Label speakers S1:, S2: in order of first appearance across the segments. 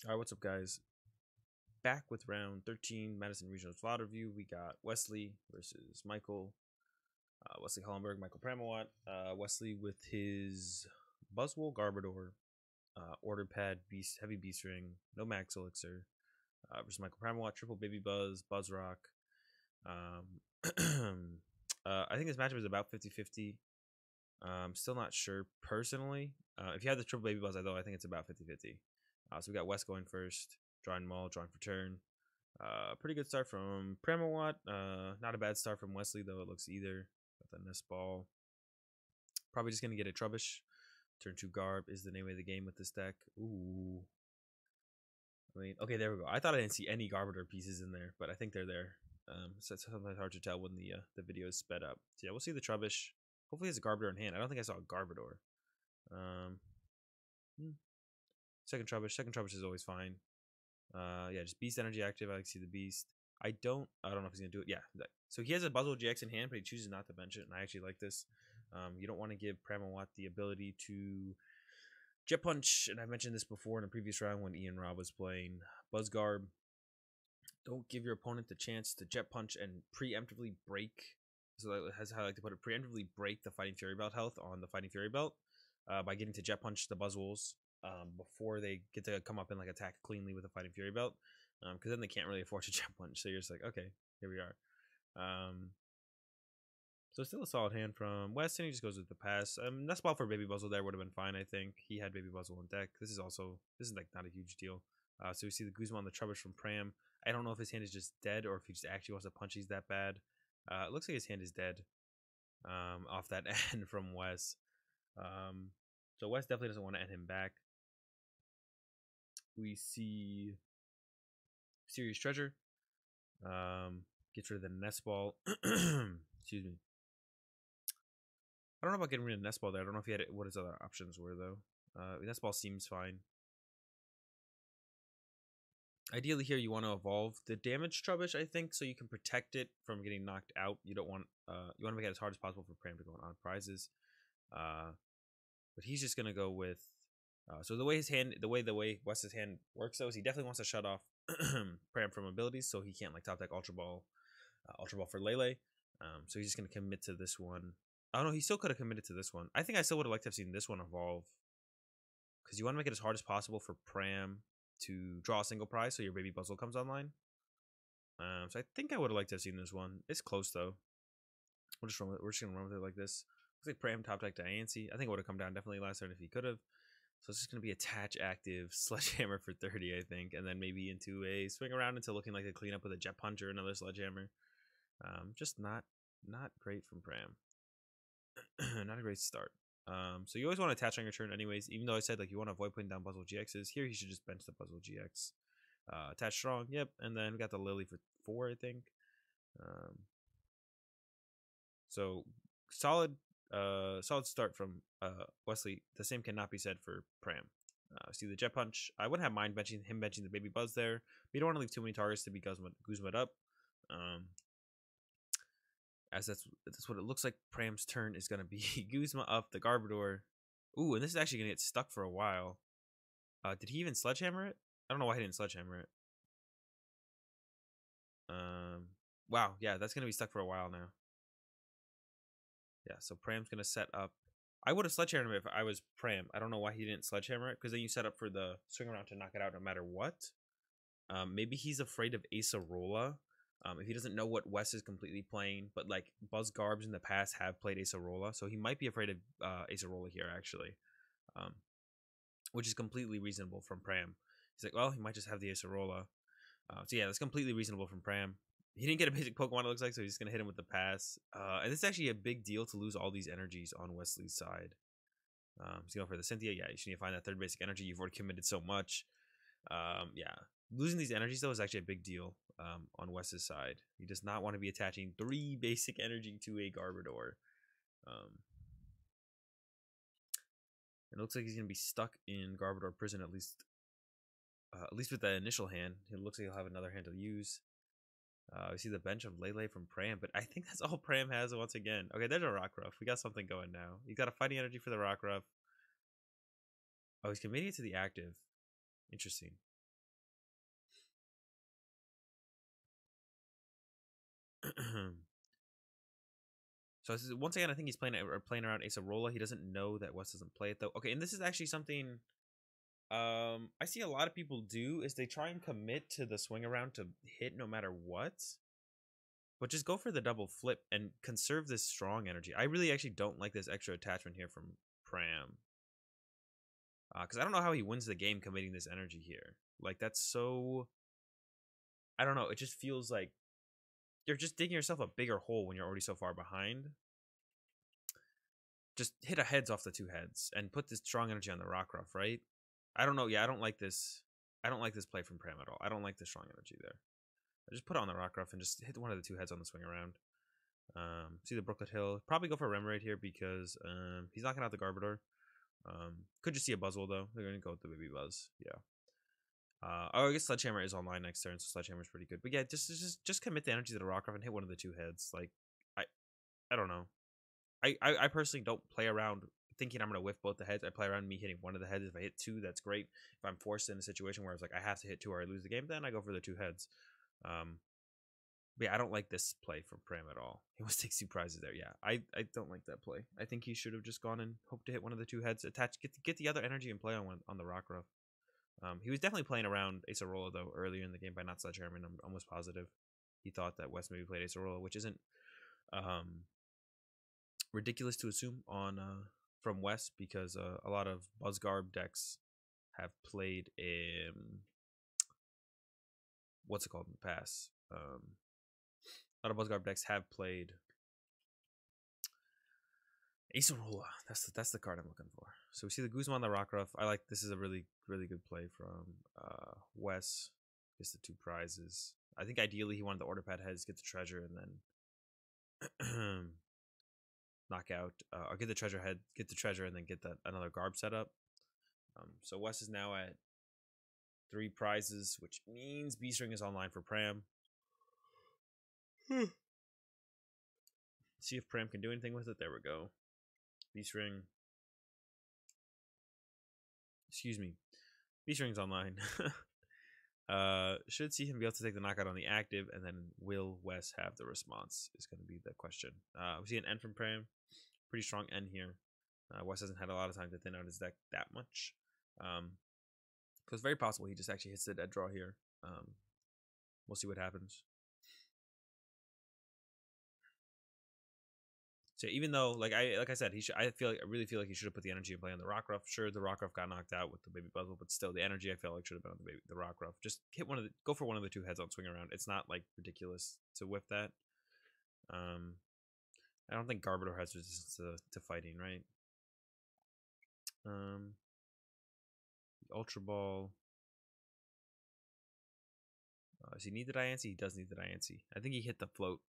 S1: All right, what's up, guys? Back with round 13 Madison Regional VOD review. We got Wesley versus Michael. Wesley Hollenberg, Michael Pramawat. Wesley with his Buzzwool Garbodor, Order Pad, Beast, Heavy Beast Ring, no Max Elixir. Versus Michael Pramawat, Triple Baby Buzz, BuzzRoc. I think this matchup is about 50-50. Still not sure personally. If you have the Triple Baby Buzz, though, I think it's about 50-50. So we got Wes going first, drawing Maul, drawing for turn. Pretty good start from Pramawat. Not a bad start from Wesley, though it looks either. Got the Nest Ball. Probably just going to get a Trubbish. Turn 2 Garb is the name of the game with this deck. Ooh. I mean, okay, there we go. I thought I didn't see any Garbodor pieces in there, but I think they're there. So it's sometimes hard to tell when the video is sped up. So yeah, we'll see the Trubbish. Hopefully it's a Garbodor in hand. I don't think I saw a Garbodor. Second Trubbish is always fine. Yeah, just Beast Energy active. I like to see the Beast. I don't know if he's gonna do it. Yeah, so he has a Buzzle GX in hand, but he chooses not to bench it, and I actually like this. You don't want to give Pramawat the ability to Jet Punch, and I mentioned this before in a previous round when Ian Robb was playing BuzzGarb. Don't give your opponent the chance to Jet Punch and preemptively break. So that's how I like to put it. Preemptively break the Fighting Fury Belt health on the Fighting Fury Belt by getting to Jet Punch the Buzzwoles before they get to come up and like attack cleanly with a Fighting Fury Belt, because then they can't really afford to Jet Punch. So you're just like, okay, here we are. So still a solid hand from West, and he just goes with the pass. Nest Ball for Baby Buzzle there would have been fine, I think. He had Baby Buzzle on deck. This is like not a huge deal. So we see the Guzma on the Trubbish from Pram. I don't know if his hand is just dead or if he just actually wants to punch these that bad. It looks like his hand is dead off that end from Wes. So Wes definitely doesn't want to end him back. We see Serious Treasure. Gets rid of the Nest Ball. Excuse me. I don't know about getting rid of Nest Ball there. I don't know if he had what his other options were, though. Nest Ball seems fine. Ideally here, you want to evolve the damage Trubbish, I think, so you can protect it from getting knocked out. You don't want you want to make it as hard as possible for Pram to go on prizes. But he's just gonna go with so the way Wes's hand works though is he definitely wants to shut off Pram from abilities, so he can't like top deck Ultra Ball for Lele. So he's just gonna commit to this one. Oh no, he still could have committed to this one. I think I still would have liked to have seen this one evolve, because you want to make it as hard as possible for Pram to draw a single prize so your Baby Buzzle comes online. So I think I would have liked to have seen this one. It's close though. We're just gonna run with it like this. Looks like Pram top deck to Ansi. I think it would have come down definitely last turn if he could have. So it's just gonna be attach active Sledgehammer for 30, I think, and then maybe into a swing around into looking like a cleanup with a Jet Punch or another Sledgehammer. Just not great from Pram. Not a great start. So you always want to attach on your turn anyways, even though I said like you want to avoid putting down Buzzle GXs. Here he should just bench the Buzzle GX. Attach strong, yep, and then we got the Lily for 4, I think. So solid start from Wesley. The same cannot be said for Pram. See the Jet Punch. I wouldn't have mind benching the Baby Buzz there, but you don't want to leave too many targets to be Guzma'd up. As that's what it looks like. Pram's turn is gonna be Guzma up the Garbodor. Ooh, and this is actually gonna get stuck for a while. Did he even Sledgehammer it? I don't know why he didn't Sledgehammer it. Wow, yeah, that's gonna be stuck for a while now. Yeah, so Pram's gonna set up. I would have Sledgehammered it if I was Pram. I don't know why he didn't Sledgehammer it, because then you set up for the swing around to knock it out no matter what. Maybe he's afraid of Acerola. If he doesn't know what Wes is completely playing, but like BuzzGarbs in the past have played Acerola, so he might be afraid of Acerola here actually, which is completely reasonable from Pram. He's like, well, he might just have the Acerola. So yeah, that's completely reasonable from Pram. He didn't get a basic Pokemon, it looks like, so he's just gonna hit him with the pass. And this is actually a big deal to lose all these energies on Wesley's side. So going for the Cynthia, yeah, you should need to find that third basic energy. You've already committed so much. Yeah, losing these energies though is actually a big deal on Wes's side. He does not want to be attaching 3 basic energy to a Garbodor. It looks like he's gonna be stuck in Garbodor prison at least with that initial hand. It looks like he'll have another hand to use. We see the bench of Lele from Pram, but I think that's all Pram has once again. Okay, there's a Rockruff. We got something going now. He's got a fighting energy for the Rockruff. Oh, he's committing it to the active. Interesting. So this is, once again, I think he's playing around Acerola. He doesn't know that West doesn't play it though. Okay, and this is actually something I see a lot of people do is they try and commit to the swing around to hit no matter what. But just go for the double flip and conserve this strong energy. I really actually don't like this extra attachment here from Pram. Because I don't know how he wins the game committing this energy here. Like, that's so... I don't know. It just feels like you're just digging yourself a bigger hole when you're already so far behind. Just hit a heads off the two heads and put this strong energy on the Rockruff, right? I don't know. Yeah, I don't like this. I don't like this play from Pram at all. I don't like the strong energy there. I just put it on the Rockruff and just hit one of the two heads on the swing around. See the Brooklet Hill. Probably go for a Remoraid here because he's knocking out the Garbodor. Could just see a Buzzwole though. They're gonna go with the Baby Buzz. Yeah. Oh, I guess Sledgehammer is online next turn, so Sledgehammer is pretty good. But yeah, just commit the energy to the Rockruff and hit one of the two heads. Like, I don't know. I personally don't play around thinking I'm gonna whiff both the heads. I play around me hitting one of the heads. If I hit two, that's great. If I'm forced in a situation where it's like I have to hit two or I lose the game, then I go for the two heads. But yeah, I don't like this play from Pram at all. He almost takes two prizes there. Yeah, I don't like that play. I think he should have just gone and hoped to hit one of the two heads, attach, get the other energy and play on the Rockruff. He was definitely playing around Acerola though earlier in the game by not Sledgehammer. I'm almost positive he thought that West maybe played Acerola, which isn't ridiculous to assume on from West because a lot of BuzzGarb decks have played what's it called in the past. A lot of BuzzGarb decks have played Acerola. That's the card I'm looking for. So we see the Guzma on the Rockruff. I like this is a really good play from Wes. Gets the two prizes. I think ideally he wanted the order pad heads, get the treasure, and then knock out or get the treasure head, get the treasure, and then get that another Garb setup. So Wes is now at 3 prizes, which means Beast Ring is online for Pram. See if Pram can do anything with it. There we go. Beast Ring. Excuse me. Beast Ring's online. Should see him be able to take the knockout on the active, and then will Wes have the response is going to be the question. We see an N from Pram. Pretty strong N here. Wes hasn't had a lot of time to thin out his deck that much. So it's very possible he just actually hits the dead draw here. We'll see what happens. So even though, like I said, I really feel like he should have put the energy in play on the Rockruff. Sure, the Rockruff got knocked out with the Baby Buzzle, but still, the energy I felt like should have been on the Rockruff. Just hit go for one of the two heads on swing around. It's not like ridiculous to whiff that. I don't think Garbodor has resistance to fighting, right? Ultra Ball. Does he need the Diancie? He does need the Diancie. I think he hit the float,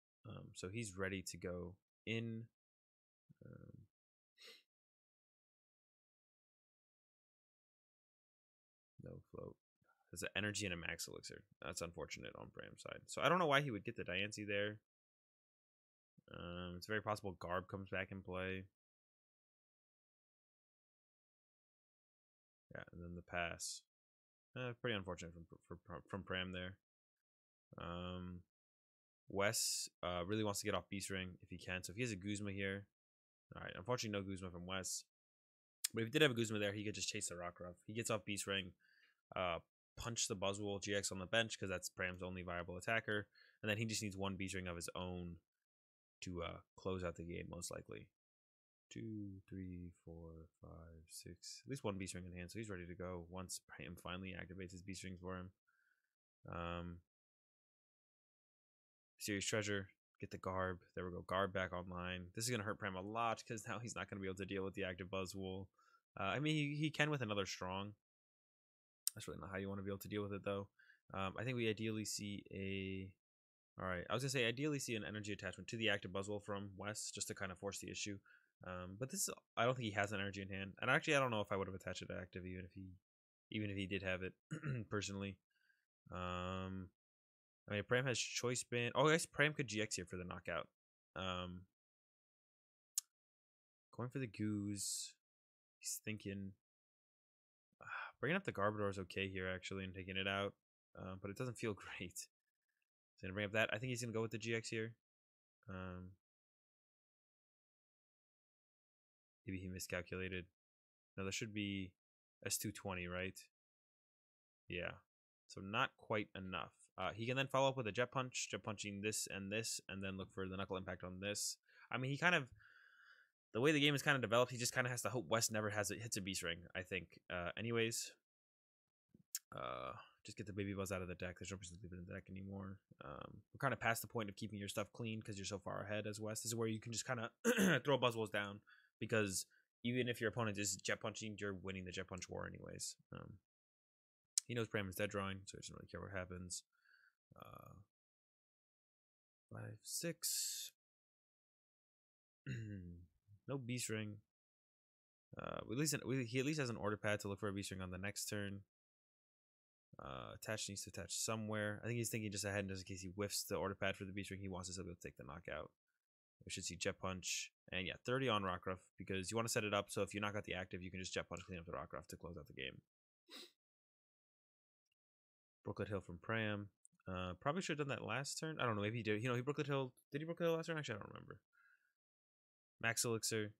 S1: so he's ready to go in. No float. There's an energy and a max elixir. That's unfortunate on Bram's side. So I don't know why he would get the Diancie there. It's very possible Garb comes back in play. Yeah, and then the pass. Pretty unfortunate from Pram there. Wes really wants to get off Beast Ring if he can. So if he has a Guzma here. Alright, unfortunately no Guzma from Wes. But if he did have a Guzma there, he could just chase the Rockruff. He gets off Beast Ring. Punch the Buzzwole GX on the bench because that's Pram's only viable attacker. And then he just needs one Beast Ring of his own to close out the game, most likely. 2, 3, 4, 5, 6. At least one Beast Ring in hand, so he's ready to go once Pram finally activates his Beast Rings for him. Serious Treasure. Get the Garb. There we go. Garb back online. This is going to hurt Pram a lot because now he's not going to be able to deal with the active Buzzwole. I mean, he can with another Strong. That's really not how you want to be able to deal with it, though. I think we ideally see a... Alright, I was going to say ideally see an energy attachment to the active Buzzwole from Wes, just to kind of force the issue. But this is, I don't think he has an energy in hand. And actually, I don't know if I would have attached it to active even if he did have it, personally. I mean, Pram has Choice Band. Oh, I guess Pram could GX here for the knockout. Going for the Goose. He's thinking... Bringing up the Garbodor is okay here, actually, and taking it out. But it doesn't feel great. He's going to bring up that. I think he's going to go with the GX here. Maybe he miscalculated. No, there should be S220, right? Yeah. So not quite enough. He can then follow up with a jet punch, jet punching this, and then look for the knuckle impact on this. I mean, he kind of, the way the game is kind of developed, he just kind of has to hope West never hits a beast ring, I think. Anyways, just get the baby buzz out of the deck. There's no reason to leave it in the deck anymore. We're kind of past the point of keeping your stuff clean because you're so far ahead as West. This is where you can just kind of throw buzzwolves down, because even if your opponent is jet punching, you're winning the jet punch war anyways. He knows Pram is dead drawing, so he doesn't really care what happens. 5, 6. No beast ring. He at least has an order pad to look for a beast ring on the next turn. Attach needs to attach somewhere. I think he's thinking just ahead just in case he whiffs the order pad for the beast ring. He wants to still be able to take the knockout. We should see jet punch. And yeah, 30 on Rockruff, because you want to set it up so if you knock out the active, you can just jet punch, clean up the Rockruff to close out the game. Brooklet Hill from Pram. Probably should have done that last turn. I don't know. Maybe he did. You know, he Brooklet Hill. Did he Brooklet Hill last turn? Actually, I don't remember. Max Elixir.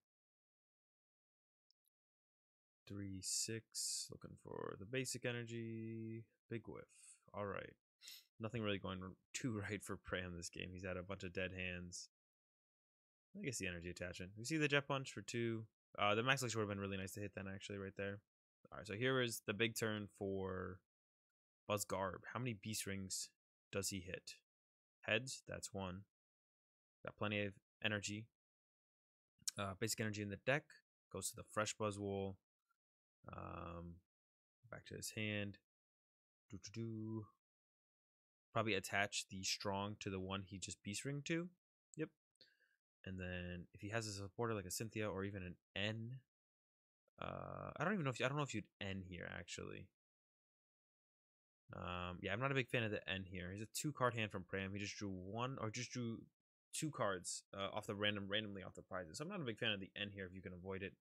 S1: 3, 6. Looking for the basic energy. Big whiff. All right. Nothing really going too right for Pram this game. He's had a bunch of dead hands. I guess the energy attachment. We see the jet punch for 2. The Max Elixir would have been really nice to hit then, actually, right there. All right, so here is the big turn for BuzzGarb. How many beast rings does he hit? Heads, that's 1. Got plenty of energy. Basic energy in the deck. Goes to the fresh Buzzwole. Back to his hand. Probably attach the strong to the one he just beast ringed to. Yep. And then if he has a supporter like a Cynthia or even an N, I don't know if you'd N here actually. Yeah, I'm not a big fan of the N here. He's a 2-card hand from Pram. He just drew 2 cards off the randomly off the prizes. So I'm not a big fan of the N here if you can avoid it.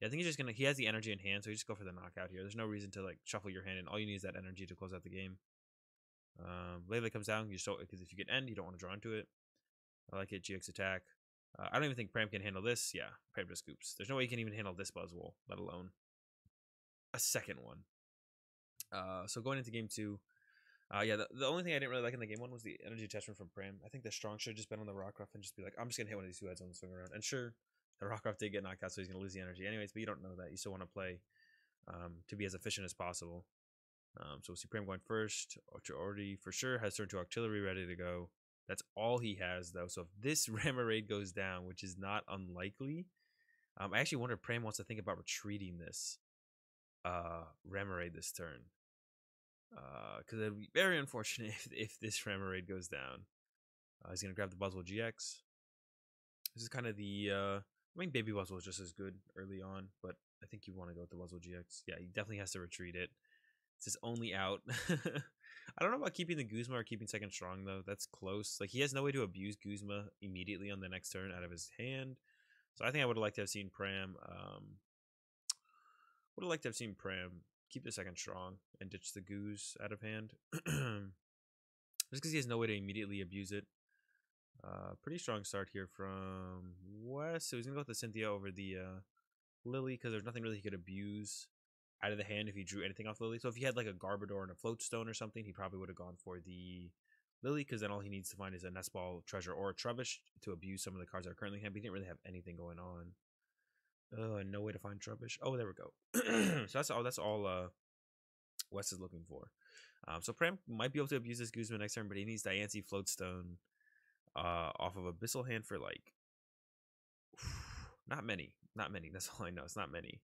S1: Yeah, I think he's just he has the energy in hand, so you just go for the knockout here. There's no reason to like shuffle your hand in. All you need is that energy to close out the game. Lele comes down, because if you get N, you don't want to draw into it. I like it. GX attack. I don't even think Pram can handle this. Yeah, Pram just scoops. There's no way he can even handle this Buzzwole, let alone a second one. So going into game 2, yeah, the only thing I didn't really like in the game 1 was the energy attachment from Pram. I think the strong should have just been on the Rockruff and just be like, I'm just gonna hit one of these 2 heads on the swing around. And sure, the Rockruff did get knocked out, so he's gonna lose the energy anyways. But you don't know that. You still want to play to be as efficient as possible. So we'll see Pram going first. Already for sure has turn 2 artillery ready to go. That's all he has though. So if this Rammer Raid goes down, which is not unlikely, I actually wonder if Pram wants to think about retreating this Rammer Raid this turn. Because it would be very unfortunate if this Rammer Raid goes down. He's going to grab the Buzzwole GX. This is kind of the... I mean, Baby Buzzwole is just as good early on, but I think you want to go with the Buzzwole GX. Yeah, he definitely has to retreat it. It's his only out. I don't know about keeping the Guzma or keeping second strong, though. That's close. Like, he has no way to abuse Guzma immediately on the next turn out of his hand. So I think I would have liked to have seen Pram... would have liked to have seen Pram keep the second strong and ditch the Goose out of hand. Just because he has no way to immediately abuse it. Pretty strong start here from West. So he's going to go with the Cynthia over the Lily, because there's nothing really he could abuse out of the hand if he drew anything off Lily. So if he had like a Garbodor and a Floatstone or something, he probably would have gone for the Lily, because then all he needs to find is a Nest Ball, Treasure, or a Trubbish to abuse some of the cards that are currently in hand. But he didn't really have anything going on. No way to find Trubbish. Oh, there we go. So that's all West is looking for. So Pram might be able to abuse this Guzman next turn, but he needs Diancie, Floatstone off of Abyssal hand for like not many. That's all I know. It's not many.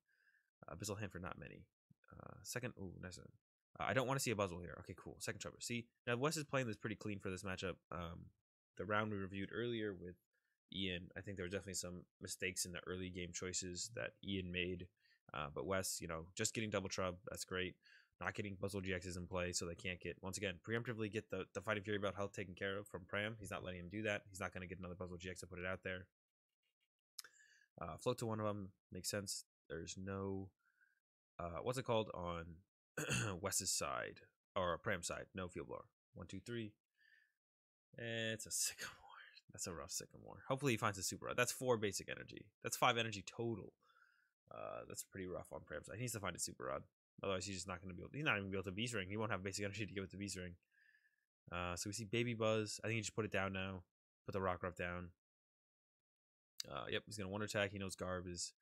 S1: Abyssal hand for not many. Second, ooh, nice one. I don't want to see a Buzzwole here. Okay, cool. Second Trubbish. See, now West is playing this pretty clean for this matchup. The round we reviewed earlier with Ian, I think there were definitely some mistakes in the early game choices that Ian made. But West, just getting double Trub, that's great. Not getting Buzzwole GXs in play, so they can't get, once again, preemptively get the Fighting Fury Belt health taken care of from Pram. He's not letting him do that. He's not going to get another Buzzwole GX to put it out there. Float to one of them makes sense. There's no, what's it called on West's side, or Pram's side? No Field Blower. 1, 2, 3. It's a Sycamore. That's a rough Sycamore. Hopefully he finds a super rod. That's 4 basic energy. That's 5 energy total. That's pretty rough on Pram's side. He needs to find a super rod. Otherwise, he's just not going to be able. He's not even going to be able to beast ring. He won't have basic energy to give it to beast ring. So we see Baby Buzz. I think he just put it down now. Put the Rock Ruff down. Yep, he's going to 1 attack. He knows Garb is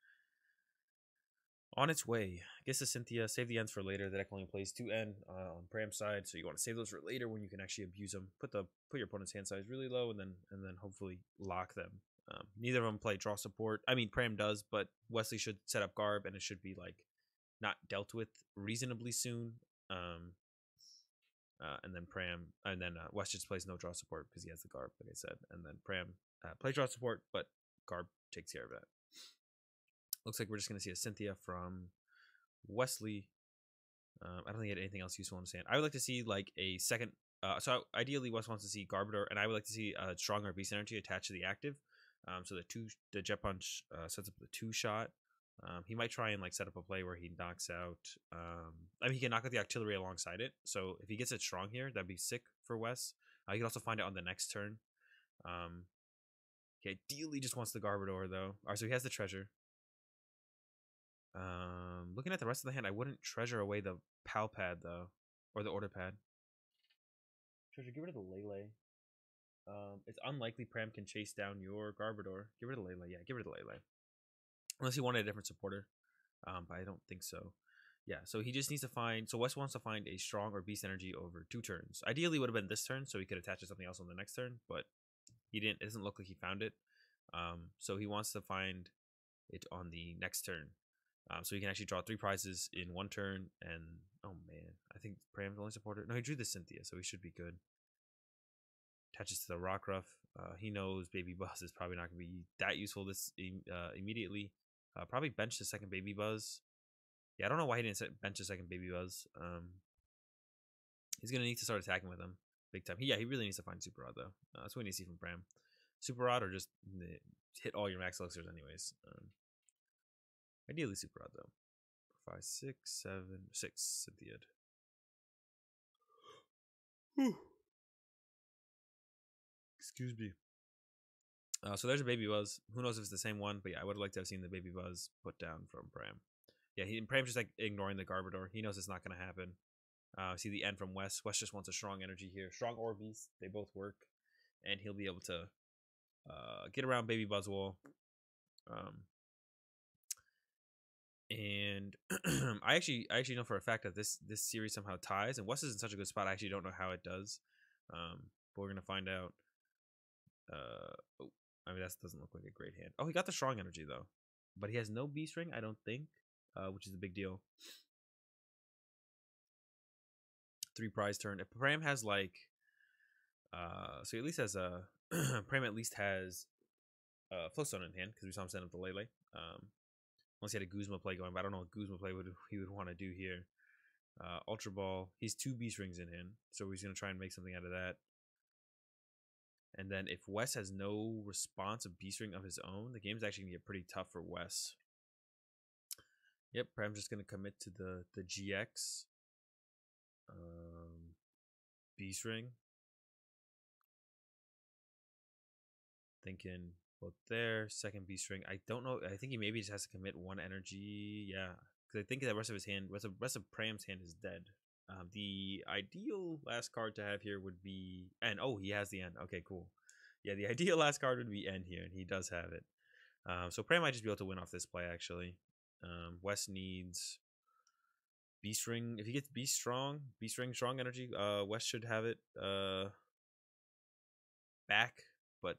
S1: on its way. Gets to Cynthia. Save the ends for later. The deck only plays 2 N on Pram's side, so you want to save those for later when you can actually abuse them. Put your opponent's hand size really low, and then hopefully lock them. Neither of them play draw support. I mean, Pram does, but Wesley should set up Garb, and it should be like not dealt with reasonably soon. And then Pram, and then West just plays no draw support because he has the Garb, like I said. And then Pram plays draw support, but Garb takes care of that. Looks like we're just going to see a Cynthia from Wesley. I don't think he had anything else useful in his hand. I would like to see like a second. So ideally, West wants to see Garbodor, and I would like to see a stronger Beast Energy attached to the active. So the Jet Punch sets up the 2-shot. He might try and like set up a play where he knocks out. I mean, he can knock out the Artillery alongside it. So if he gets it strong here, that'd be sick for Wes. He can also find it on the next turn. He ideally just wants the Garbodor though. Alright, so he has the Treasure. Looking at the rest of the hand, I wouldn't treasure away the Pal Pad though, or the Order Pad. Treasure, get rid of the Lele. It's unlikely Pram can chase down your Garbodor. Get rid of Lele. Yeah, get rid of Lele. Unless he wanted a different supporter. But I don't think so. Yeah, so he just needs to find... So West wants to find a strong or beast energy over 2 turns. Ideally, it would have been this turn, so he could attach to something else on the next turn. But he didn't. It doesn't look like he found it. So he wants to find it on the next turn. So he can actually draw 3 prizes in 1 turn. And, oh man, I think Pram's only supporter. No, he drew the Cynthia, so he should be good. Attaches to the Rock Ruff. He knows Baby Buzz is probably not going to be that useful this immediately. Probably bench the second Baby Buzz. Yeah, I don't know why he didn't bench the second Baby Buzz. He's going to need to start attacking with him big time. He really needs to find Super Rod, though. That's what we need to see from Pram. Super Rod or just hit all your max elixirs anyways. Ideally Super Rod, though. 5, 6, 7, 6. Cynthia. Excuse me. So there's a Baby Buzz. Who knows if it's the same one, but yeah, I would have liked to have seen the Baby Buzz put down from Pram. Yeah, Pram's just like ignoring the Garbodor. He knows it's not going to happen. See the end from West. West just wants a strong energy here. Strong or Beast. They both work. And he'll be able to get around Baby Buzzwole. And I actually know for a fact that this series somehow ties. And West is in such a good spot. I actually don't know how it does. But we're going to find out. I mean, that doesn't look like a great hand. Oh, he got the strong energy, though. But he has no Beast Ring, I don't think. Which is a big deal. 3 prize turn. If Pram has like so he at least has a Pram at least has Flowstone in hand because we saw him send up the Lele. Unless he had a Guzma play going, but I don't know what Guzma play he would want to do here. Ultra Ball. He's 2 Beast Rings in hand, so he's gonna try and make something out of that. And then if Wes has no response of Beast Ring of his own, the game's actually gonna get pretty tough for Wes. Yep, Pram's just gonna commit to the GX. Beast Ring. Thinking both there. Second Beast Ring. I don't know. I think he maybe just has to commit 1 energy. Yeah, because I think the rest of his hand, rest of Pram's hand is dead. The ideal last card to have here would be, and oh, he has the end. Okay, cool. Yeah, the ideal last card would be end here, and he does have it. So Pram might just be able to win off this play actually. West needs Beast Ring. If he gets Beast Ring strong energy, West should have it back, but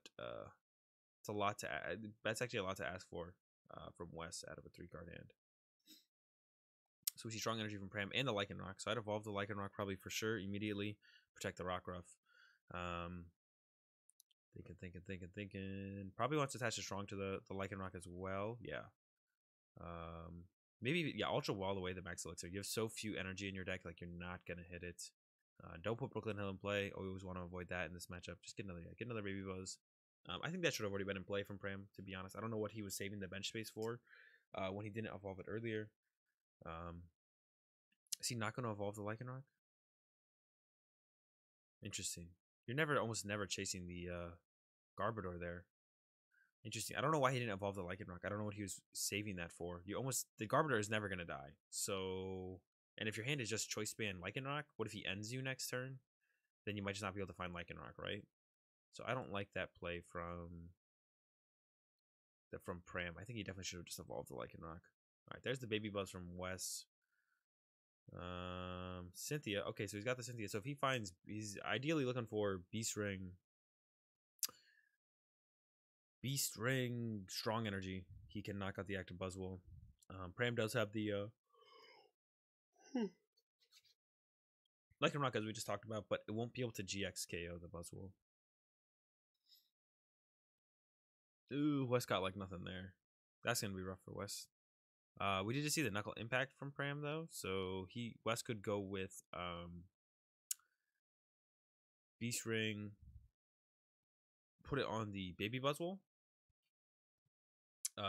S1: it's a lot to add. That's actually a lot to ask for from West out of a 3-card hand. So we see strong energy from Pram and the Lycanroc. So I'd evolve the Lycanroc probably for sure immediately. Protect the Rock Ruff. Thinking. Probably wants to attach a strong to the Lycanroc as well. Yeah. Maybe, yeah, Ultra Wall away the Max Elixir. You have so few energy in your deck, like you're not going to hit it. Don't put Brooklyn Hill in play. Always want to avoid that in this matchup. Just get another Baby Buzz. I think that should have already been in play from Pram, to be honest. I don't know what he was saving the bench space for when he didn't evolve it earlier. Is he not going to evolve the Lycanroc? Interesting. You're almost never chasing the Garbodor there. Interesting. I don't know why he didn't evolve the Lycanroc. I don't know what he was saving that for. The Garbodor is never gonna die. So, and if your hand is just Choice Band Lycanroc, what if he ends you next turn? Then you might just not be able to find Lycanroc, right? So I don't like that play from Pram. I think he definitely should have just evolved the Lycanroc. All right, there's the Baby Buzz from Wes. Cynthia. Okay, so he's got the Cynthia. So if he finds, he's ideally looking for Beast Ring, Strong Energy. He can knock out the active Buzzwole. Pram does have the Lycanroc, as we just talked about, but it won't be able to GX KO the Buzzwole. Ooh, Wes got like nothing there. That's gonna be rough for Wes. We did just see the Knuckle Impact from Pram though, so Wes could go with Beast Ring, put it on the Baby Buzzwole,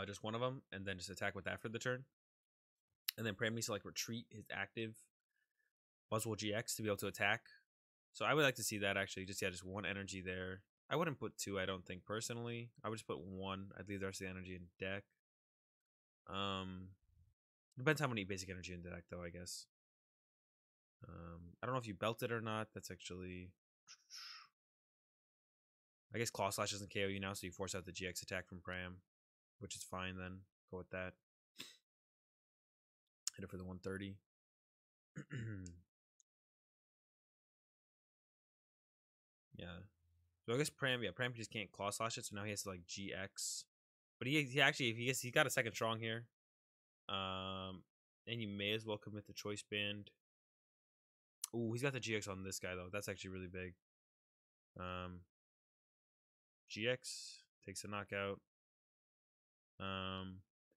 S1: just one of them, and then just attack with that for the turn. And then Pram needs to like retreat his active Buzzwole GX to be able to attack. So I would like to see that actually. Just one energy there. I wouldn't put two, I don't think, personally. I would just put one. I'd leave the rest of the energy in deck. Depends how many basic energy in deck though, I guess. I don't know if you belt it or not. That's actually, I guess Claw Slash doesn't KO you now, so you force out the GX attack from Pram, which is fine then. Go with that. Hit it for the 130. Yeah. So I guess Pram just can't Claw Slash it, so now he has to like GX. But he actually, if he got a second strong here. And you may as well commit the Choice Band. Ooh, he's got the GX on this guy though. That's actually really big. GX takes a knockout.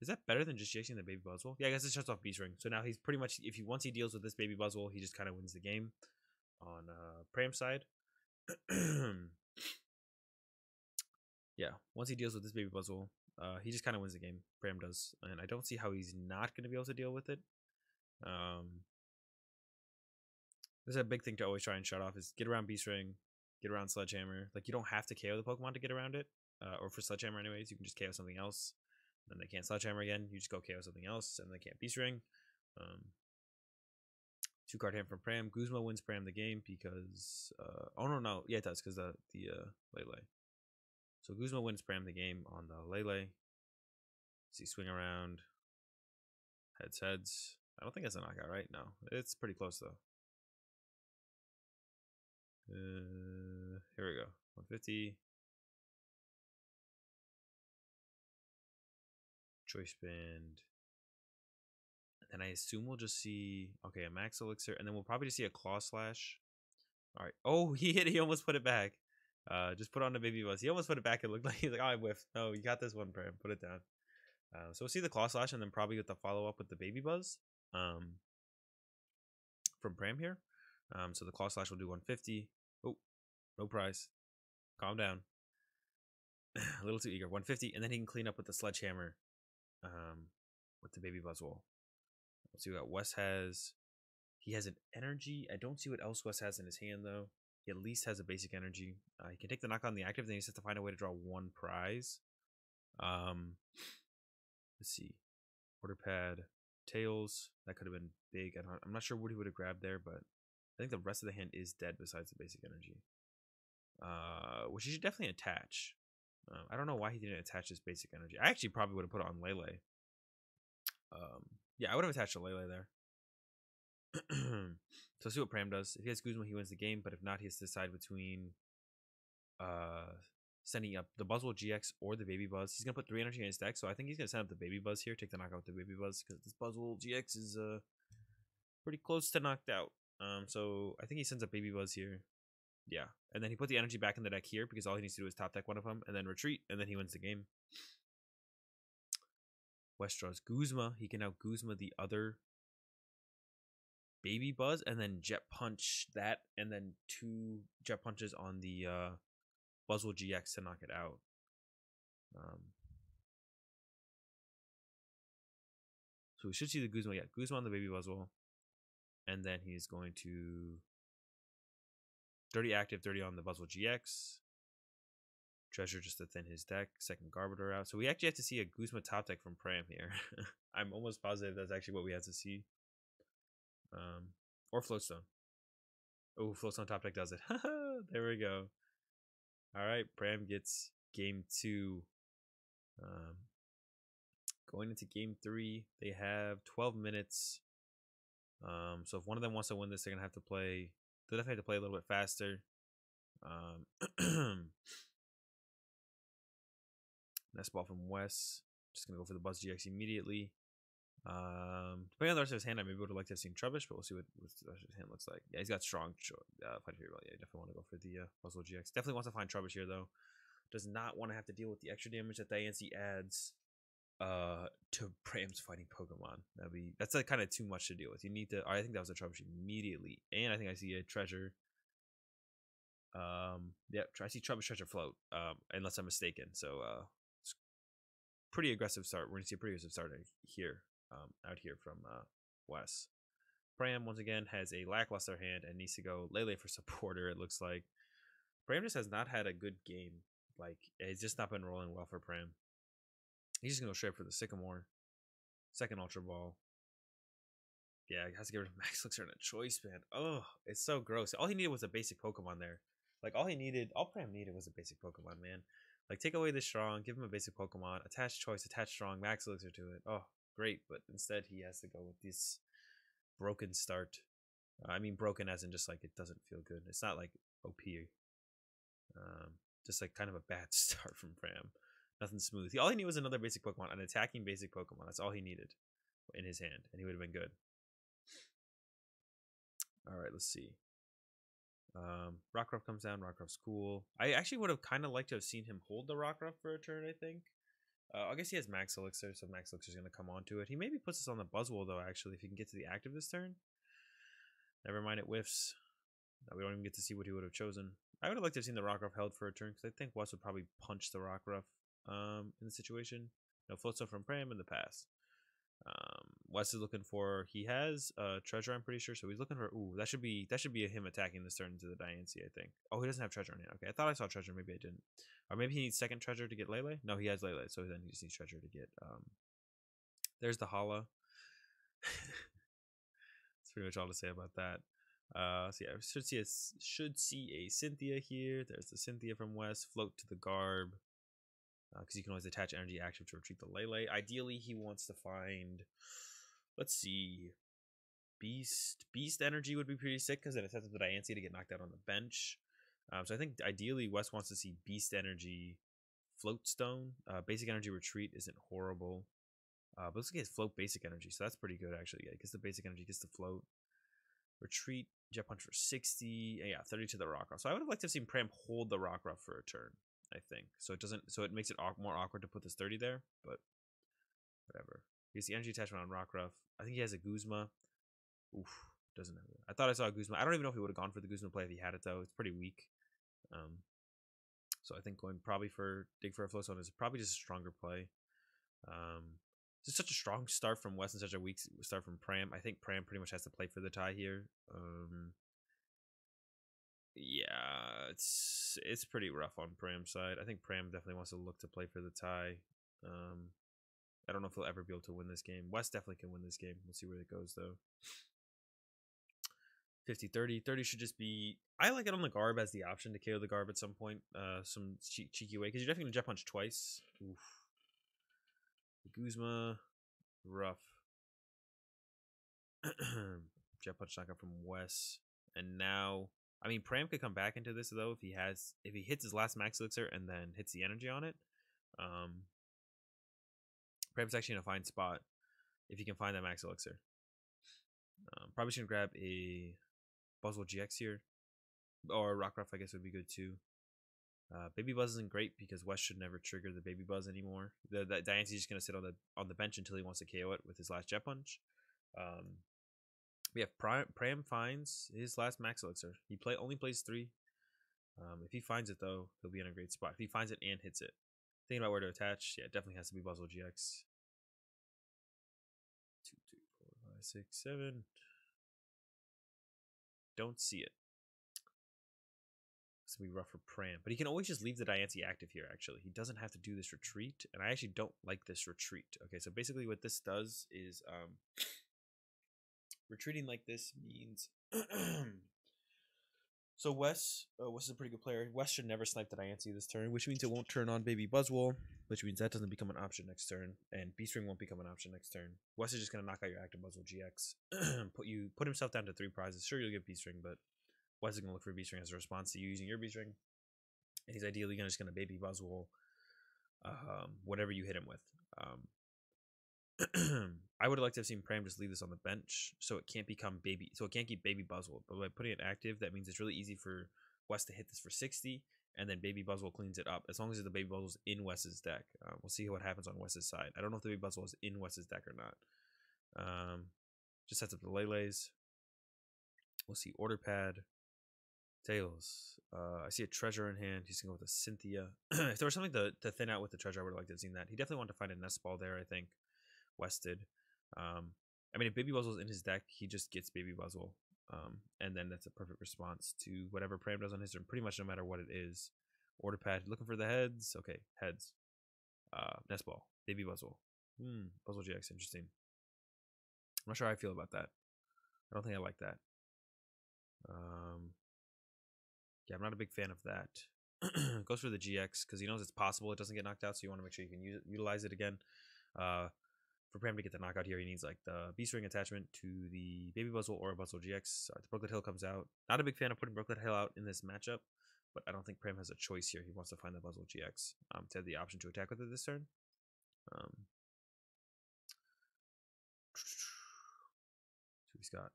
S1: Is that better than just GXing the Baby Buzzwole? Yeah, I guess it shuts off Beast Ring. So now he's pretty much, once he deals with this Baby Buzzwole, he just kind of wins the game on Pram's side. Yeah, once he deals with this Baby Buzzwole, he just kind of wins the game. Pram does, and I don't see how he's not going to be able to deal with it. There's a big thing to always try and shut off is get around Beast Ring, get around Sledgehammer. Like, you don't have to KO the Pokemon to get around it, or for Sledgehammer anyways. You can just KO something else, then they can't Sledgehammer again. You just go KO something else, and they can't Beast Ring. 2-card hand from Pram. Guzma wins Pram the game because oh no, yeah, it does, because the Lele. So Guzma wins Pram the game on the Lele. See, swing around. Heads. I don't think that's a knockout, right? No, it's pretty close though. Here we go. 150. Choice Band. And I assume we'll just see, okay, a Max Elixir, and then we'll probably just see a Claw Slash. All right. Oh, he hit it. He almost put it back. Just put on the Baby Buzz. He almost put it back. It looked like he's like, oh, I whiffed. No, you got this one, Pram. Put it down. So we'll see the Claw Slash, and then probably get the follow up with the Baby Buzz. From Pram here. So the Claw Slash will do 150. Oh, no prize. Calm down. A little too eager. 150, and then he can clean up with the Sledgehammer. With the Baby Buzzwole. Let's see what Wes has. He has an energy. I don't see what else Wes has in his hand though. He at least has a basic energy. He can take the knock on the active, then he just has to find a way to draw one prize. Let's see. Order pad, Tails. That could have been big. I'm not sure what he would have grabbed there, but I think the rest of the hand is dead besides the basic energy. Which he should definitely attach. I don't know why he didn't attach his basic energy. I actually probably would have put it on Lele. Yeah, I would have attached a Lele there. So let's see what Pram does. If he has Guzma, he wins the game. But if not, he has to decide between sending up the Buzzwole GX or the Baby Buzz. He's going to put 3 energy in his deck, so I think he's going to send up the Baby Buzz here. Take the knockout with the Baby Buzz, because this Buzzwole GX is pretty close to knocked out. So I think he sends up Baby Buzz here. Yeah, and then he put the energy back in the deck here, because all he needs to do is top deck one of them, and then retreat, and then he wins the game. West draws Guzma. He can now Guzma the other Baby Buzz, and then Jet Punch that, and then 2 Jet Punches on the Buzzwole GX to knock it out. So we should see the Guzma. Yeah, Guzma on the Baby Buzzwole. And then he's going to 30 active, 30 on the Buzzwole GX. Treasure just to thin his deck. Second Garbiter out. So we actually have to see a Guzma top deck from Pram here. I'm almost positive that's actually what we have to see. Or Floatstone. Oh, Floatstone top deck does it. There we go. Alright, Pram gets game 2. Going into game 3, they have 12 minutes. So if one of them wants to win this, they're gonna have to play. They definitely have to play a little bit faster. Nice ball from Wes. Just gonna go for the BuzzGG immediately. Depending on the rest of his hand, I maybe would have liked to have seen Trubbish, but we'll see what the rest of his hand looks like. Yeah, he's got strong fight here. Yeah, definitely want to go for the AzulGG. Definitely wants to find Trubbish here though. Does not want to have to deal with the extra damage that Diancie adds to Pram's fighting Pokemon. That's like kind of too much to deal with. You need to. I think that was a Trubbish immediately, and I think I see a Treasure. Yeah, I see Trubbish Treasure float. Unless I'm mistaken. So pretty aggressive start. We're gonna see a pretty aggressive start here. Out here from Wes. Pram once again has a lackluster hand and needs to go Lele for supporter. It looks like Pram just has not had a good game. Like it's just not been rolling well for Pram. He's just gonna go straight for the Sycamore. Second Ultra Ball. Yeah, he has to get rid of Max Elixir and a choice, man. Oh, it's so gross. All he needed was a basic Pokemon there. Like all Pram needed was a basic Pokemon, man. Like take away the strong, give him a basic Pokemon, attach choice, attach strong, Max Elixir to it. Oh, great. But instead he has to go with this broken start. I mean broken as in just like it doesn't feel good. It's not like OP. Just like kind of a bad start from Pram. Nothing smooth. All he needed was another basic Pokemon, an attacking basic Pokemon. That's all he needed in his hand, and he would have been good. All right, let's see. Rockruff comes down. Rockruff's cool. I actually would have kind of liked to have seen him hold the Rockruff for a turn, I think. I guess he has Max Elixir, so Max Elixir is going to come onto it. He maybe puts us on the Buzzwole, though, actually, if he can get to the active this turn. Never mind, it whiffs. We don't even get to see what he would have chosen. I would have liked to have seen the Rockruff held for a turn, because I think Wes would probably punch the Rockruff in the situation. No Floatstone from Pram in the pass. Wes is looking for. He has Treasure, I'm pretty sure. So he's looking for. Ooh, that should be him attacking this turn into the Diancie, I think. Oh, he doesn't have Treasure in it. Okay, I thought I saw Treasure. Maybe I didn't. Or maybe he needs second Treasure to get Lele. No, he has Lele, so then he just needs Treasure to get. There's the Hala. That's pretty much all to say about that. So yeah, should see a Cynthia here. There's the Cynthia from Wes. Float to the Garb. Because you can always attach energy active to retreat the Lele. Ideally, he wants to find, let's see, Beast energy would be pretty sick because it sets up the Diancie to get knocked out on the bench. So I think ideally Wes wants to see Beast energy, Floatstone. Basic energy retreat isn't horrible. But let's get float basic energy, so that's pretty good actually. Yeah, it gets the basic energy, gets the float. Retreat, Jet Punch for 60. Yeah, 30 to the Rockruff. So I would have liked to have seen Pram hold the Rockruff for a turn. I think so. It makes it more awkward to put this 30 there, but whatever. Here's the energy attachment on Rockruff. I think he has a Guzma. Oof, doesn't have it. I thought I saw a Guzma. I don't even know if he would have gone for the Guzma play if he had it though. It's pretty weak. So I think going probably for dig for a Floatstone is probably just a stronger play. Just such a strong start from Wes and such a weak start from Pram. I think Pram pretty much has to play for the tie here. Yeah, it's pretty rough on Pram's side. I think Pram definitely wants to look to play for the tie. I don't know if he'll ever be able to win this game. Wes definitely can win this game. We'll see where it goes, though. 50-30. 30 should just be... I like it on the Garb as the option to KO the Garb at some point. Some cheeky way. Because you're definitely going to Jet Punch twice. Oof. Guzma. Rough. Jet Punch knockout from Wes. And now... I mean, Pram could come back into this, though, if he hits his last Max Elixir and then hits the energy on it. Pram's actually in a fine spot if he can find that Max Elixir. Probably should grab a Buzzwole GX here. Or Rockruff, I guess, would be good, too. Baby Buzz isn't great because Wes should never trigger the Baby Buzz anymore. The Diancie's just going to sit on the bench until he wants to KO it with his last Jet Punch. We have Pram finds his last Max Elixir. He only plays 3. If he finds it, though, he'll be in a great spot. If he finds it and hits it. Thinking about where to attach. Yeah, it definitely has to be Buzzwole GX. 2, 3, 4, 5, 6, 7. Don't see it. It's going to be rough for Pram. But he can always just leave the Diancie active here, actually. He doesn't have to do this retreat. And I actually don't like this retreat. Okay, so basically what this does is retreating like this means... So Wes is a pretty good player. Wes should never snipe the Diancie this turn, which means it won't turn on Baby Buzzwole, which means that doesn't become an option next turn, and Beast Ring won't become an option next turn. Wes is just gonna knock out your active Buzzwole GX, put himself down to 3 prizes. Sure, you'll get Beast Ring, but Wes is gonna look for Beast Ring as a response to you using your Beast Ring, and he's ideally just gonna Baby Buzzwole, whatever you hit him with. I would have liked to have seen Pram just leave this on the bench so it can't become baby, so it can't keep Baby Buzzwole. But by putting it active, that means it's really easy for Wes to hit this for 60, and then Baby Buzzwole cleans it up as long as the Baby Buzzwole's in Wes's deck. We'll see what happens on Wes's side. I don't know if the Baby Buzzwole is in Wes's deck or not. Just sets up the Lele's. We'll see Order Pad. Tails. I see a treasure in hand. He's going to go with a Cynthia. If there was something to thin out with the treasure, I would have liked to have seen that. He definitely wanted to find a Nest Ball there, I think. Wes did. I mean, if Baby Buzzwole's in his deck, he just gets Baby Buzzwole. And then that's a perfect response to whatever Pram does on his turn, pretty much no matter what it is. Order Pad, looking for the heads. Okay, heads. Nest Ball. Baby Buzzwole. Buzzwole GX, interesting. I'm not sure how I feel about that. I don't think I like that. Yeah, I'm not a big fan of that. Goes for the GX because he knows it's possible it doesn't get knocked out, so you want to make sure you can utilize it again. For Pram to get the knockout here, he needs like the Beast Ring attachment to the Baby Buzzwole or a Buzzwole GX. The Brooklet Hill comes out. Not a big fan of putting Brooklet Hill out in this matchup, but I don't think Pram has a choice here. He wants to find the Buzzwole GX to have the option to attack with it this turn. So he's got.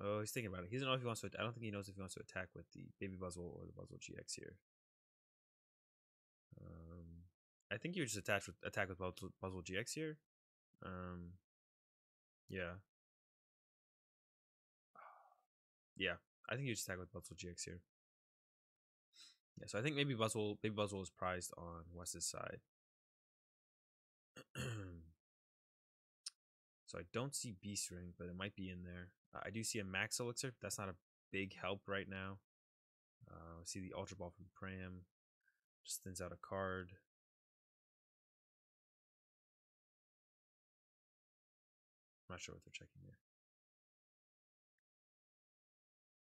S1: Oh, he's thinking about it. He doesn't know if he wants to. I don't think he knows if he wants to attack with the Baby Buzzwole or the Buzzwole GX here. I think you would just attack with Buzzwole GX here. Yeah. Yeah, I think you just attack with Buzzwole GX here. Yeah, so I think maybe Baby Buzzwole is prized on Wes's side. So I don't see Beast Ring, but it might be in there. I do see a Max Elixir. That's not a big help right now. I see the Ultra Ball from Pram. Just thins out a card. I'm not sure what they're checking here.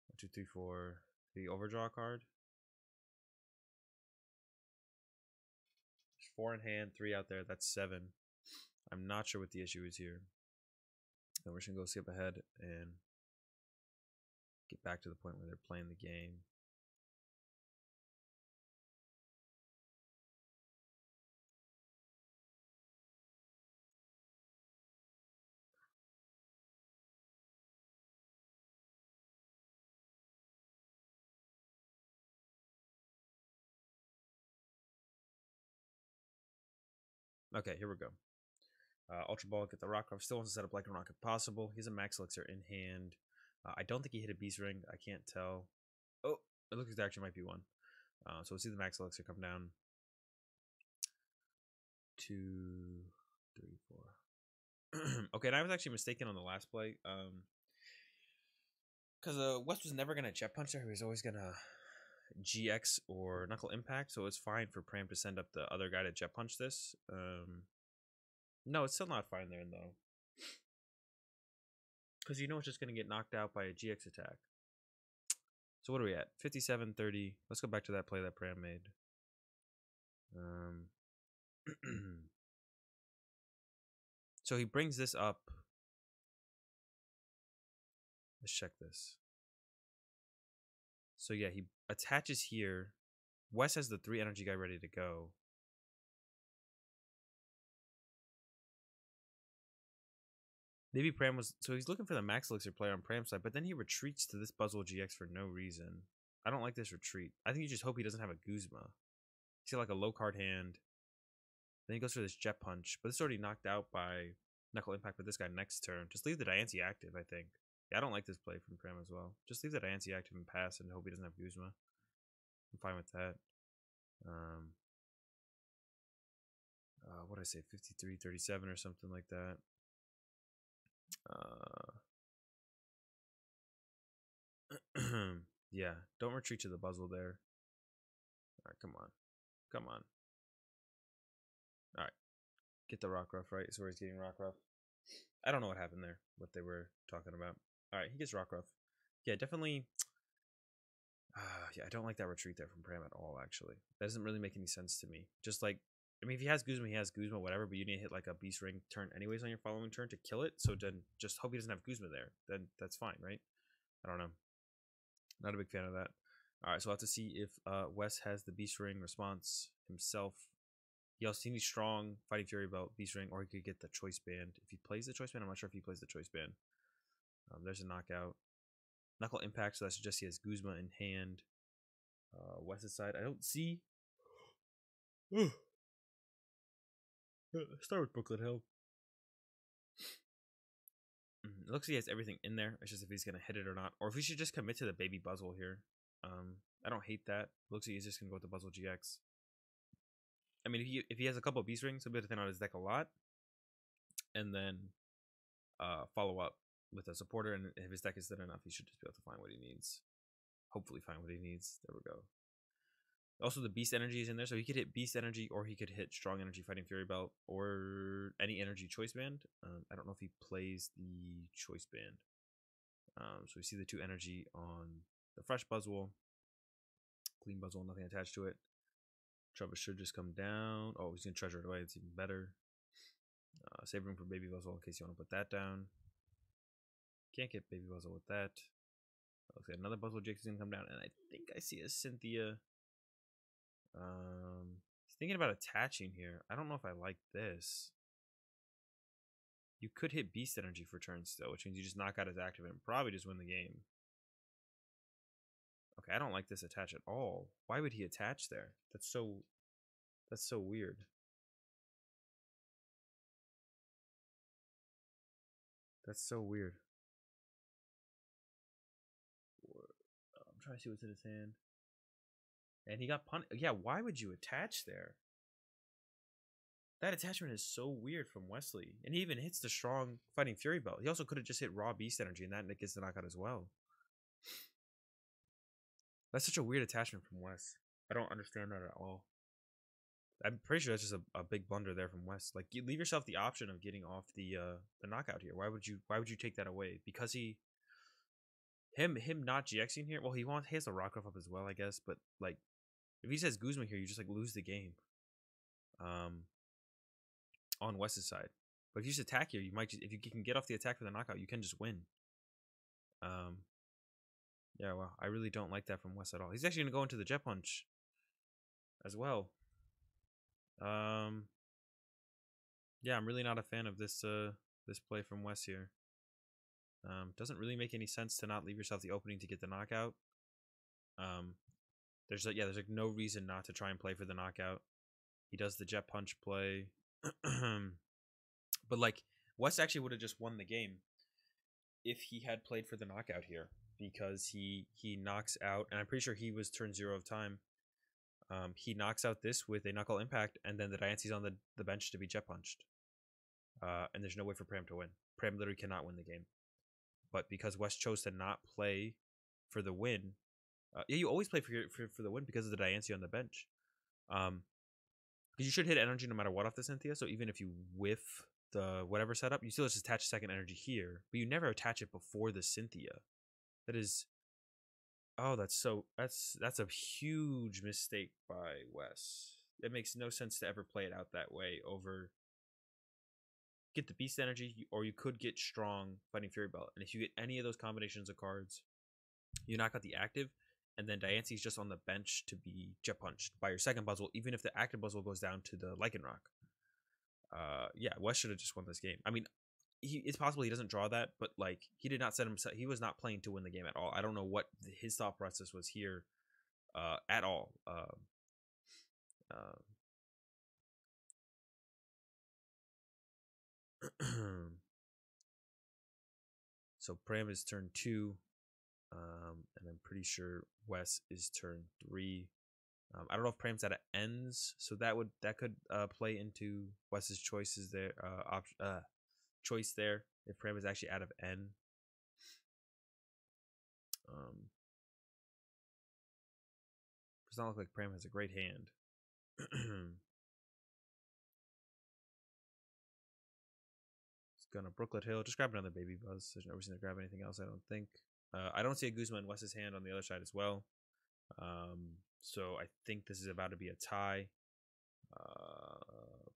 S1: 1, 2, 3, 4. The overdraw card. There's 4 in hand, 3 out there. That's 7. I'm not sure what the issue is here. And we're just going to go skip ahead and get back to the point where they're playing the game. Okay, here we go. Ultra Ball, get the Rock off. Still wants to set up like a Rock if possible. He has a Max Elixir in hand. I don't think he hit a Beast Ring. I can't tell. Oh, it looks like there actually might be one. So we'll see the Max Elixir come down. 2, 3, 4. Okay, and I was actually mistaken on the last play. Because West was never going to Jet Punch there. He was always going to GX or Knuckle Impact. So it's fine for Pram to send up the other guy to Jet Punch this. No, it's still not fine there, though. Because you know it's just going to get knocked out by a GX attack. So what are we at? 57, 30. Let's go back to that play that Pram made. So he brings this up. Let's check this. So yeah, he attaches here. Wes has the 3 energy guy ready to go. Maybe Pram was... So he's looking for the Max Elixir player on Pram's side, but then he retreats to this Buzzwole GX for no reason. I don't like this retreat. I think you just hope he doesn't have a Guzma. He's got like a low card hand. Then he goes for this Jet Punch, but this is already knocked out by Knuckle Impact with this guy next turn. Just leave the Diancie active, I think. Yeah, I don't like this play from Pram as well. Just leave the Diancie active and pass and hope he doesn't have Guzma. I'm fine with that. What did I say? 53, 37 or something like that. Yeah, don't retreat to the Buzzwole there. Alright, come on. Come on. Alright. Get the Rockruff, right? So he's getting Rockruff. I don't know what happened there. What they were talking about. Alright, he gets Rockruff. Yeah, definitely. Yeah, I don't like that retreat there from Pram at all, actually. That doesn't really make any sense to me. Just like, I mean, if he has Guzma, whatever, but you need to hit like a Beast Ring turn anyways on your following turn to kill it, so then just hope he doesn't have Guzma there. Then that's fine, right? I don't know. Not a big fan of that. Alright, so we'll have to see if Wes has the Beast Ring response himself. He also needs strong Fighting Fury Belt, Beast Ring, or he could get the Choice Band. If he plays the Choice Band, I'm not sure if he plays the Choice Band. There's a knockout. Knuckle Impact, so that suggests he has Guzma in hand. West's side, I don't see. Start with Brooklyn Hill. It looks like he has everything in there. It's just if he's going to hit it or not. Or if he should just commit to the baby Buzzle here. I don't hate that. Looks like he's just going to go with the Buzzle GX. I mean, if he has a couple of Beast Rings, he'll be able to thin out his deck a lot. And then follow up with a supporter. And if his deck is thin enough, he should just be able to find what he needs. Hopefully find what he needs. There we go. Also, the Beast Energy is in there, so he could hit Beast Energy, or he could hit Strong Energy Fighting Fury Belt, or any Energy Choice Band. I don't know if he plays the Choice Band. So we see the 2 Energy on the Fresh Buzzwole. Clean Buzzwole, nothing attached to it. Trubbish should just come down. Oh, he's going to treasure it away. It's even better. Save room for Baby Buzzwole in case you want to put that down. Can't get Baby Buzzwole with that. Looks like another Buzzwole Jake is going to come down, and I think I see a Cynthia. He's thinking about attaching here. I don't know if I like this. You could hit Beast Energy for turns still, which means you just knock out his active and probably just win the game. Okay, I don't like this attach at all. Why would he attach there? That's so weird. That's so weird. I'm trying to see what's in his hand. And he got punished. Yeah, why would you attach there? That attachment is so weird from Wesley. And he even hits the strong Fighting Fury Belt. He also could have just hit raw Beast Energy, and that gets the knockout as well. That's such a weird attachment from Wes. I don't understand that at all. I'm pretty sure that's just a big blunder there from Wes. Like, you leave yourself the option of getting off the knockout here. Why would you take that away? Because him not GXing here. Well, he has a Rockruff up as well, I guess. But like, if he says Guzma here, you just like lose the game. On Wes's side. But if you just attack here, you might just, if you can get off the attack for the knockout, you can just win. Yeah, well, I really don't like that from Wes at all. He's actually gonna go into the Jet Punch as well. Yeah, I'm really not a fan of this this play from Wes here. Doesn't really make any sense to not leave yourself the opening to get the knockout. There's like no reason not to try and play for the knockout. He does the Jet Punch play. But like, Wes actually would have just won the game if he had played for the knockout here, because he knocks out, and I'm pretty sure he was turn 0 of time. He knocks out this with a Knuckle Impact, and then the Diancie's on the bench to be Jet Punched. And there's no way for Pram to win. Pram literally cannot win the game. But because Wes chose to not play for the win, yeah, you always play for the win because of the Diancie on the bench. Because you should hit energy no matter what off the Cynthia. So even if you whiff the whatever setup, you still just attach second energy here, but you never attach it before the Cynthia. That is, oh, that's a huge mistake by Wes. It makes no sense to ever play it out that way. Over get the Beast Energy, or you could get strong Fighting Fury Belt, and if you get any of those combinations of cards, you knock out the active. And then Diancie's just on the bench to be Jet Punched by your second Buzzwole, even if the active Buzzwole goes down to the Lycanroc. Yeah, Wes should have just won this game. I mean, it's possible he doesn't draw that, but like, he did not set himself. He was not playing to win the game at all. I don't know what his thought process was here at all. So Pram is turn 2. And I'm pretty sure Wes is turn 3. I don't know if Pram's at ends, so that could play into Wes's choices there. Choice there if Pram is actually out of N. Does not look like Pram has a great hand. It's gonna Brooklet Hill. Just grab another Baby Buzz. There's no reason to grab anything else, I don't think. I don't see a Guzma in Wes's hand on the other side as well. So I think this is about to be a tie.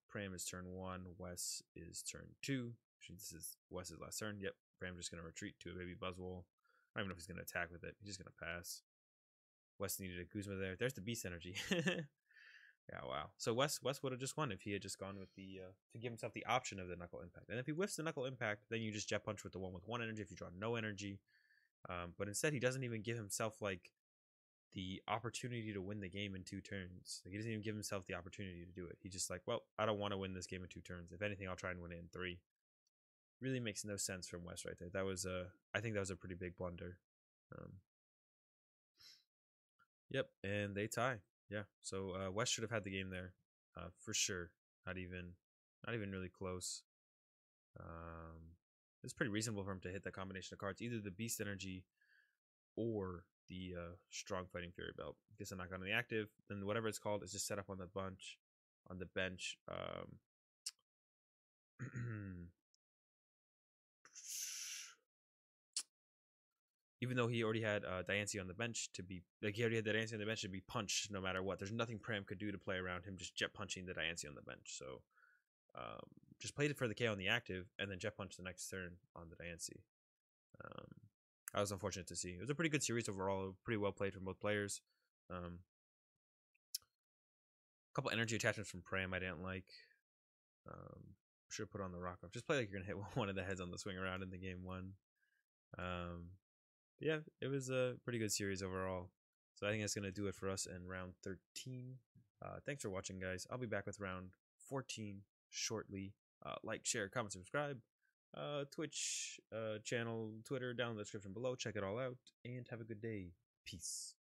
S1: Pram is turn 1. Wes is turn 2. This is Wes's last turn. Yep. Pram's just gonna retreat to a Baby Buzzwole. I don't even know if he's gonna attack with it. He's just gonna pass. Wes needed a Guzma there. There's the Beast Energy. Yeah, wow. So Wes would have just won if he had just gone with the to give himself the option of the Knuckle Impact. And if he whiffs the Knuckle Impact, then you just Jet Punch with the one with 1 energy if you draw no energy. But instead, he doesn't even give himself like the opportunity to win the game in 2 turns. Like, he doesn't even give himself the opportunity to do it. He's just like, well, I don't want to win this game in 2 turns. If anything, I'll try and win it in 3. Really makes no sense from Wes right there. That was I think that was a pretty big blunder. Yep, and they tie. Yeah, so West should have had the game there, for sure. Not even really close. It's pretty reasonable for him to hit that combination of cards, either the Beast Energy or the Strong Fighting Fury Belt. Gets a knockout on the active, then whatever it's called is just set up on the bench. Even though he already had Diancie on the bench to be, like, he already had that Diancie on the bench to be punched no matter what. There's nothing Pram could do to play around him just jet punching the Diancie on the bench. So just played it for the KO on the active and then jet punch the next turn on the Diancie. I was unfortunate to see. It was a pretty good series overall. Pretty well played from both players. A couple energy attachments from Pram I didn't like. Should have put on the rock off. Just play like you're gonna hit one of the heads on the swing around in the game 1. Yeah, it was a pretty good series overall. So I think that's going to do it for us in round 13. Thanks for watching, guys. I'll be back with round 14 shortly. Like, share, comment, subscribe. Twitch channel, Twitter, down in the description below. Check it all out. And have a good day. Peace.